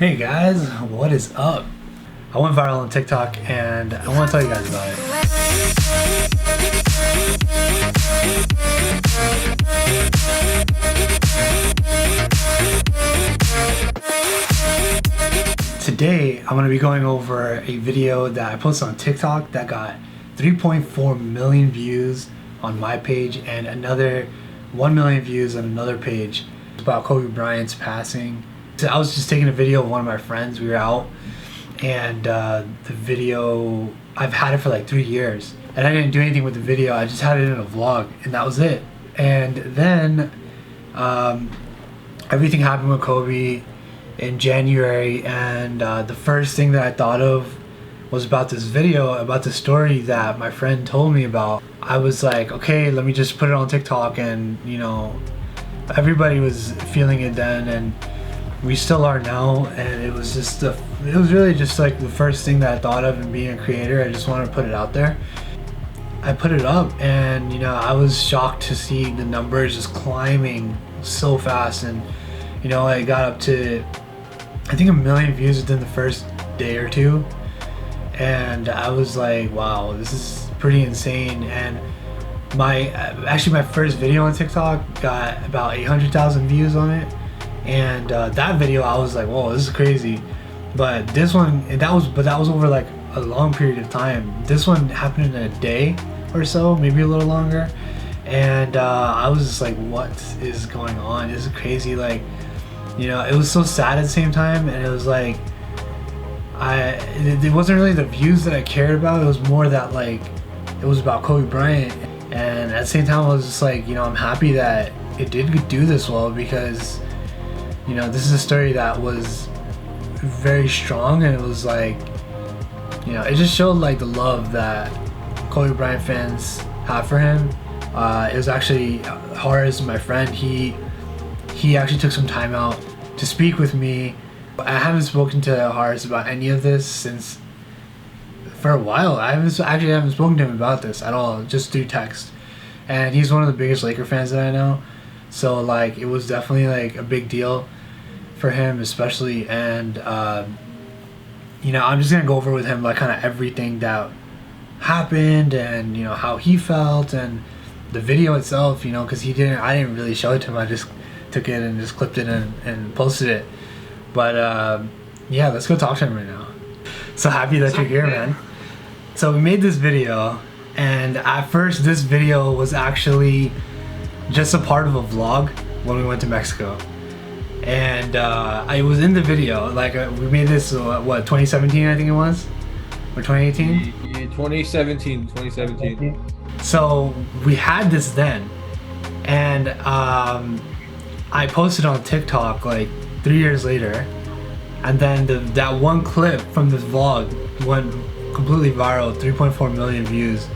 Hey guys, what is up? I went viral on TikTok and I want to tell you guys about it. Today, I'm going to be going over a video that I posted on TikTok that got 3.4 million views on my page and another 1 million views on another page. It's about Kobe Bryant's passing. So I was just taking a video of one of my friends. We were out and the video, I've had it for like 3 years and I didn't do anything with the video. I just had it in a vlog and that was it. And then everything happened with Kobe in January, and the first thing that I thought of was about this video, about the story that my friend told me about. I was like, okay, let me just put it on TikTok, and you know, everybody was feeling it then, and we still are now. And it was just it was really just like the first thing that I thought of in being a creator. I just wanted to put it out there. I put it up, and you know, I was shocked to see the numbers just climbing so fast, and you know, I got up to I think 1 million views within the first day or two, and I was like, wow, this is pretty insane. And actually my first video on TikTok got about 800,000 views on it, and that video I was like, whoa, this is crazy. But this one, that was over like a long period of time. This one happened in a day or so, maybe a little longer, and I was just like, what is going on? This is crazy. Like, you know, it was so sad at the same time, and it was like, it wasn't really the views that I cared about. It was more that like, it was about Kobe Bryant, and at the same time I was just like, you know, I'm happy that it did do this well, because you know, this is a story that was very strong, and it was like, you know, it just showed like the love that Kobe Bryant fans have for him. It was actually Harris, my friend, he actually took some time out to speak with me. I haven't spoken to Harris about any of this since for a while. I haven't spoken to him about this at all, just through text. And he's one of the biggest Laker fans that I know, so like it was definitely like a big deal for him, especially. And you know, I'm just gonna go over with him like kind of everything that happened, and you know, how he felt, and the video itself, you know, because I didn't really show it to him. I just took it and just clipped it and posted it. But yeah, let's go talk to him right now. So happy that you're here, man. So we made this video, and at first this video was actually just a part of a vlog when we went to Mexico. And I was in the video, like we made this, what, 2017 I think it was? Or 2018? Yeah, 2017. So we had this then, and I posted on TikTok like 3 years later, and then that one clip from this vlog went completely viral, 3.4 million views,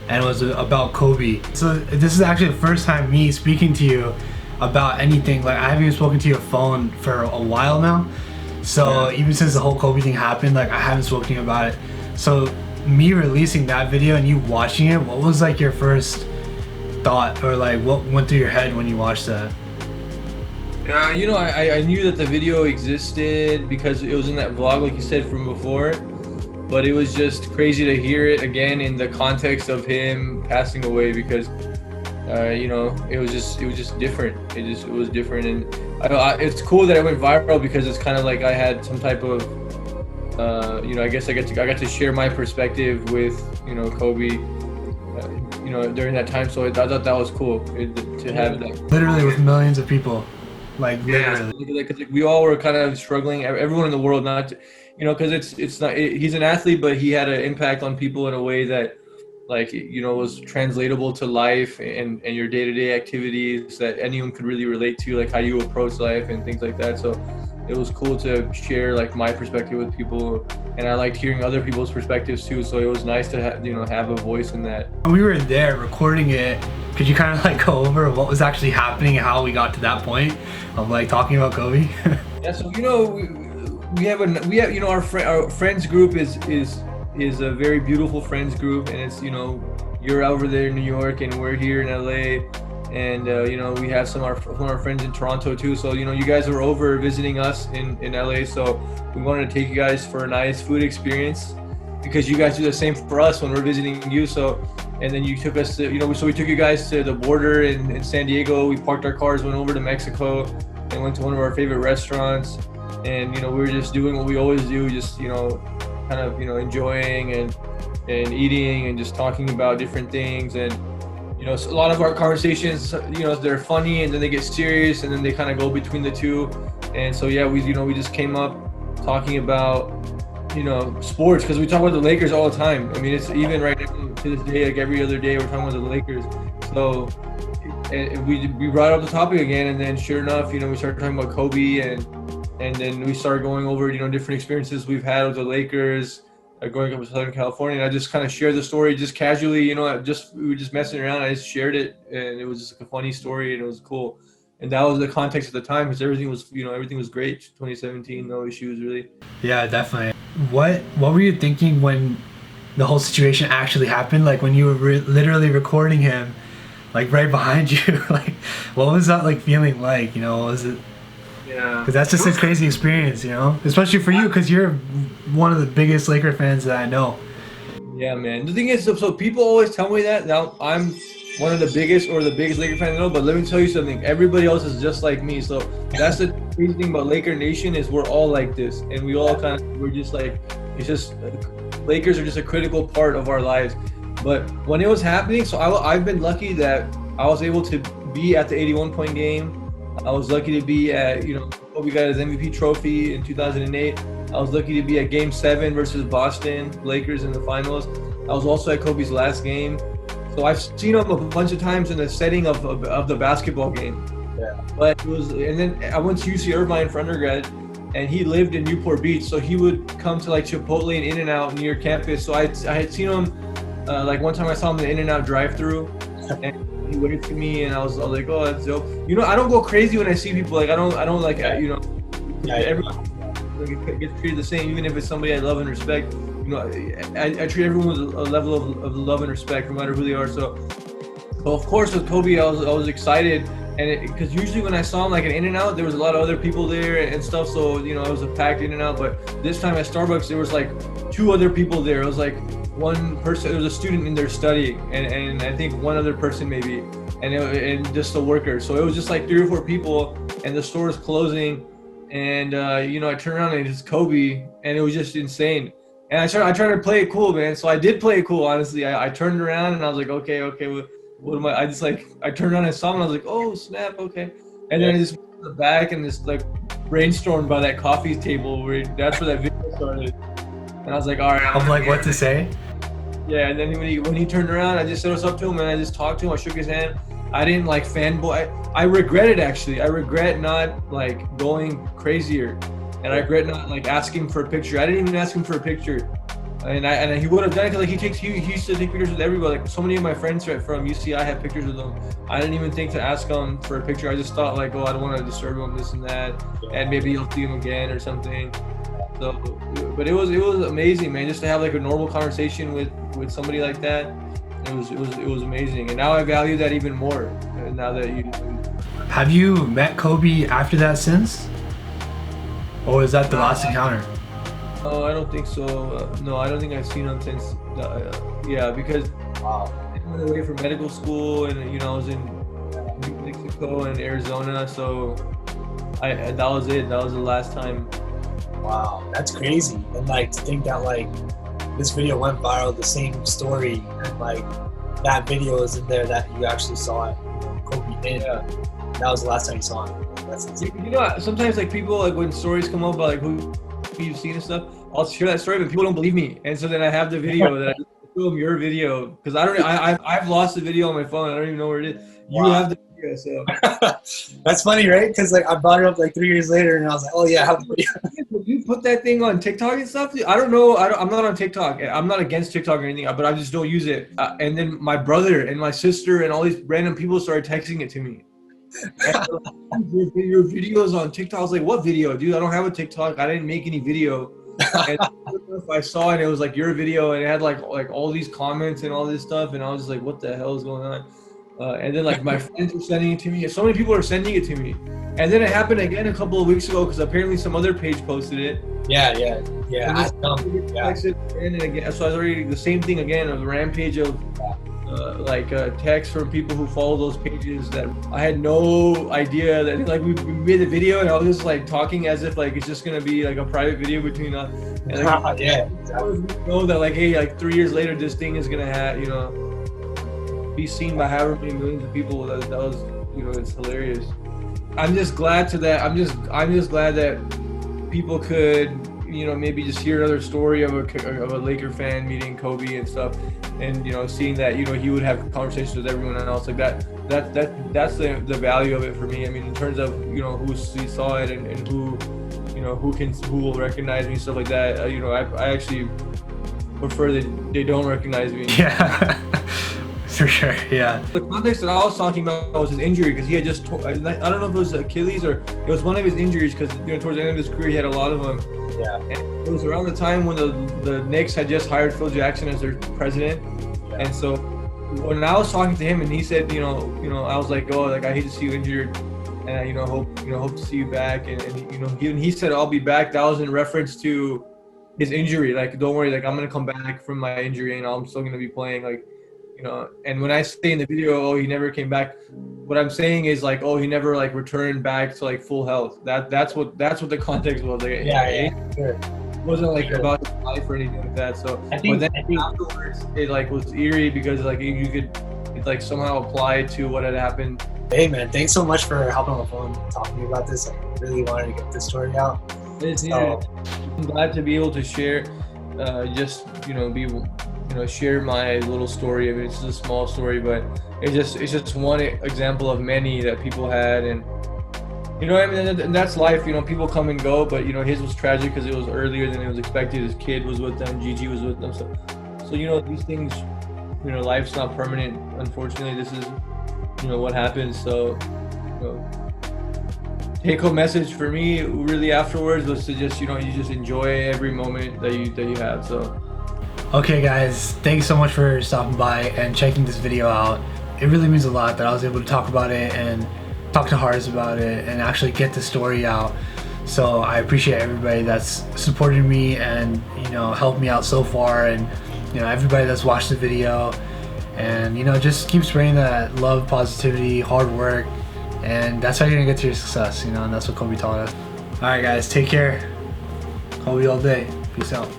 and it was about Kobe. So this is actually the first time me speaking to you about anything. Like, I haven't even spoken to your phone for a while now. So even since the whole Kobe thing happened, like I haven't spoken to you about it. So me releasing that video and you watching it, what was like your first thought, or like what went through your head when you watched that? You know, I knew that the video existed because it was in that vlog, like you said, from before. But it was just crazy to hear it again in the context of him passing away, because you know, it was just different. It was different, and it's cool that it went viral, because it's kind of like I had some type of you know, I guess I got to share my perspective with, you know, Kobe, you know, during that time. So I thought that was cool to have that. Literally with millions of people, like literally. Yeah, because like, we all were kind of struggling. Everyone in the world, not to, you know, because it's not. He's an athlete, but he had an impact on people in a way that, like, you know, was translatable to life and your day-to-day activities that anyone could really relate to, like how you approach life and things like that. So it was cool to share like my perspective with people, and I liked hearing other people's perspectives too. So it was nice to have a voice in that. When we were there recording it, could you kind of like go over what was actually happening and how we got to that point of like talking about Kobe? Yeah, so you know, we have you know, our friends group is a very beautiful friends group, and it's, you know, you're over there in New York and we're here in LA, and you know, we have some of our friends in Toronto too. So you know, you guys were over visiting us in LA, so we wanted to take you guys for a nice food experience because you guys do the same for us when we're visiting you. So, and then you took us to, you know, so we took you guys to the border in San Diego. We parked our cars, went over to Mexico, and went to one of our favorite restaurants. And you know, we were just doing what we always do, just, you know, kind of, you know, enjoying and eating and just talking about different things. And you know, so a lot of our conversations, you know, they're funny and then they get serious and then they kind of go between the two. And so yeah, we, you know, we just came up talking about, you know, sports, because we talk about the Lakers all the time. I mean, it's even right now to this day, like every other day, we're talking about the Lakers. So we brought up the topic again, and then sure enough, you know, we started talking about Kobe, and then we started going over, you know, different experiences we've had with the Lakers, growing up in Southern California. And I just kind of shared the story just casually, you know, we were just messing around. I just shared it, and it was just like a funny story, and it was cool. And that was the context at the time, because everything was, you know, everything was great. 2017, no issues really. Yeah, definitely. What were you thinking when the whole situation actually happened? Like when you were literally recording him, like right behind you. Like, what was that like feeling like? You know, was it? Yeah. Because that's just a crazy experience, you know, especially for you, because you're one of the biggest Laker fans that I know. Yeah, man. The thing is, so people always tell me that. Now I'm one of the biggest Laker fans I know, but let me tell you something. Everybody else is just like me. So that's the crazy thing about Laker Nation, is we're all like this, and we all we're just like, it's just, Lakers are just a critical part of our lives. But when it was happening, so I've been lucky that I was able to be at the 81-point game. I was lucky to be at, you know, Kobe got his MVP trophy in 2008. I was lucky to be at Game 7 versus Boston Lakers in the finals. I was also at Kobe's last game. So I've seen him a bunch of times in the setting of the basketball game. Yeah. But it was, and then I went to UC Irvine for undergrad, and he lived in Newport Beach, so he would come to like Chipotle and In-N-Out near campus. So I had seen him, like one time I saw him in the In-N-Out drive-through, and he waved to me, and I was like, oh, that's dope. You know, I don't go crazy when I see people. Like I don't like, you know, everyone gets treated the same, even if it's somebody I love and respect. You know, I treat everyone with a level of love and respect, no matter who they are. So, of course, with Kobe, I was excited, and because usually when I saw him like an In-N-Out, there was a lot of other people there and stuff. So you know, it was a packed In-N-Out. But this time at Starbucks, there was like 2 other people there. It was like one person. There was a student in there studying, and I think one other person maybe, and just a worker. So it was just like 3 or 4 people, and the store was closing. And you know, I turned around and it's Kobe, and it was just insane. And I tried to play it cool, man. So I did play it cool, honestly. I turned around and I was like, okay, what am I? I just like, I turned around and saw him, and I was like, oh snap, okay. And then I just went to the back and just like brainstormed by that coffee table that's where that video started. And I was like, all right. I'm like, what to say? Yeah, and then when he turned around, I just said what's up to him, and I just talked to him. I shook his hand. I didn't like fanboy. I regret it, actually. I regret not like going crazier, and I regret not like asking for a picture. I didn't even ask him for a picture, and he would have done it, because like he used to take pictures with everybody. Like so many of my friends from UCI have pictures with him. I didn't even think to ask him for a picture. I just thought like, oh, I don't want to disturb him, this and that, and maybe he'll see him again or something. So, but it was amazing, man, just to have like a normal conversation with somebody like that. It was amazing, and now I value that even more. Now that you have you met Kobe after that since, or is that the last encounter? Oh, I don't think so. No, I don't think I've seen him since. Yeah, because I went away for medical school, and you know, I was in New Mexico and Arizona, so that was it. That was the last time. Wow, that's crazy. And like to think that like this video went viral, the same story, and like that video is in there that you actually saw it, you know, Kobe did. Yeah. That was the last time you saw him. That's insane. You know, sometimes like people, like when stories come up about like who you've seen and stuff, I'll share that story, but people don't believe me, and so then I have the video that I show them your video, because I've lost the video on my phone. I don't even know where it is. You have the video, so that's funny, right? Because like I brought it up like 3 years later, and I was like, oh yeah, I have the video. You put that thing on TikTok and stuff? I don't know. I'm not on TikTok. I'm not against TikTok or anything, but I just don't use it. And then my brother and my sister and all these random people started texting it to me. Your videos on TikTok. I was like, what video, dude? I don't have a TikTok. I didn't make any video. And if I saw it, it was like your video, and it had like all these comments and all this stuff, and I was just like, what the hell is going on? And then like my friends were sending it to me. So many people are sending it to me. And then it happened again a couple of weeks ago because apparently some other page posted it. Yeah. And again, so I was already the same thing again, of the rampage of texts from people who follow those pages that I had no idea that like we made a video and I was just like talking as if like it's just gonna be like a private video between us. And, like, know that like, hey, like 3 years later this thing is gonna have, you know, be seen by however many millions of people. That was, you know, it's hilarious. I'm just glad I'm just glad that people could, you know, maybe just hear another story of a Laker fan meeting Kobe and stuff, and you know, seeing that, you know, he would have conversations with everyone else like that. That's the value of it for me. I mean, in terms of, you know, who saw it and who, you know, who will recognize me, stuff like that. You know, I actually prefer that they don't recognize me. Yeah. For sure, yeah. The context that I was talking about was his injury, because he had just I don't know if it was Achilles or it was one of his injuries, because, you know, towards the end of his career he had a lot of them. Yeah. And it was around the time when the Knicks had just hired Phil Jackson as their president. Yeah. And so when I was talking to him and he said, you know, I was like, oh, like I hate to see you injured, and I, hope to see you back, and you know, he said I'll be back. That was in reference to his injury. Like, don't worry, like I'm gonna come back from my injury and I'm still gonna be playing, like. You know, and when I say in the video, oh, he never came back, what I'm saying is like, oh, he never like returned back to like full health. That's what the context was. Like, Sure. It wasn't like about his life or anything like that. So, but then afterwards, it like was eerie because like you could like somehow apply it to what had happened. Hey man, thanks so much for helping on the phone talking to me about this. I really wanted to get this story out. I'm glad to be able to share, just, you know, share my little story. I mean, it's just a small story, but it's just one example of many that people had. And, you know, I mean, and that's life. You know, people come and go, but, you know, his was tragic because it was earlier than it was expected. His kid was with them, Gigi was with them. So you know, these things, you know, life's not permanent. Unfortunately, this is, you know, what happens. So, you know, take-home message for me really afterwards was to just, you know, you just enjoy every moment that you have. So. Okay guys, thanks so much for stopping by and checking this video out. It really means a lot that I was able to talk about it and talk to Harris about it and actually get the story out. So I appreciate everybody that's supported me and, you know, helped me out so far, and, you know, everybody that's watched the video, and, you know, just keep spreading that love, positivity, hard work, and that's how you're gonna get to your success, you know, and that's what Kobe taught us. Alright guys, take care. Kobe all day. Peace out.